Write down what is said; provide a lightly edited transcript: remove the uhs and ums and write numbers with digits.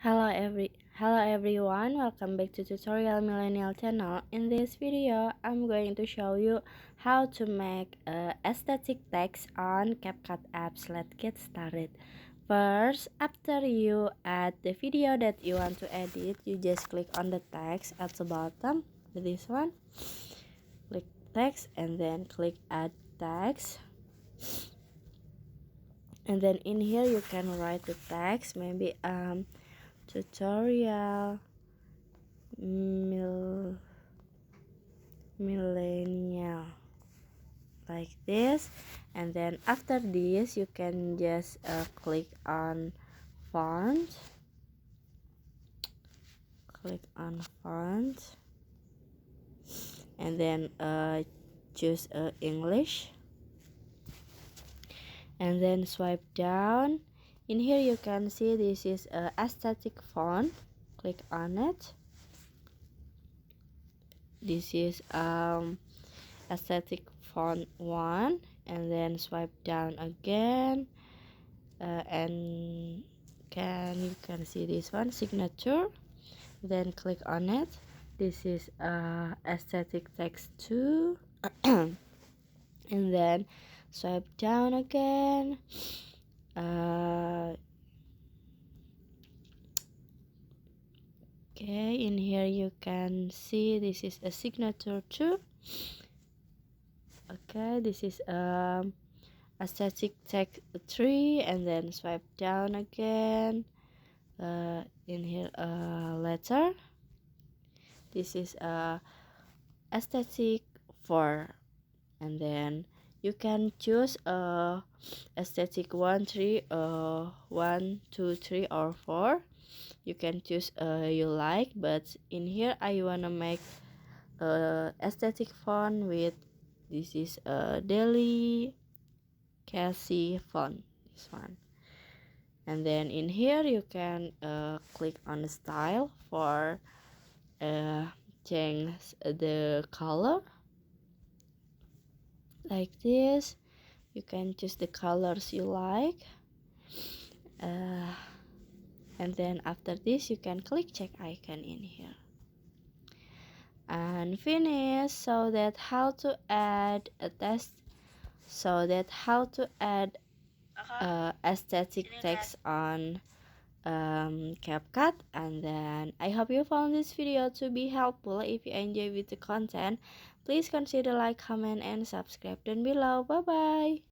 Hello everyone, welcome back to Tutorial Millennial channel. In this video, I'm going to show you how to make aesthetic text on CapCut apps. Let's get started. First, after you add the video that you want to edit, you just click on the text at the bottom, this one. Click text and then click add text. And then in here you can write the text, maybe tutorial millennial, like this. And then after this you can just click on font, and then choose English, and then swipe down. In here you can see this is a aesthetic font. Click on it. This is aesthetic font 1, and then swipe down again, and you can see this one, signature. Then click on it. This is aesthetic text 2. And then swipe down again. Okay, in here you can see this is a signature 2. Okay, this is aesthetic text 3, and then swipe down again. In here letter, this is aesthetic 4, and then you can choose aesthetic 1, 3, 1, 2, 3 or 4. You can choose you like, but in here I wanna make aesthetic font with this is daily Cassie font, this one. And then in here you can click on the style for change the color, like this. You can choose the colors you like, and then after this you can click check icon in here and finish. So that how to add aesthetic text on CapCut. And then I hope you found this video to be helpful. If you enjoy with the content, please consider like, comment, and subscribe down below. Bye bye.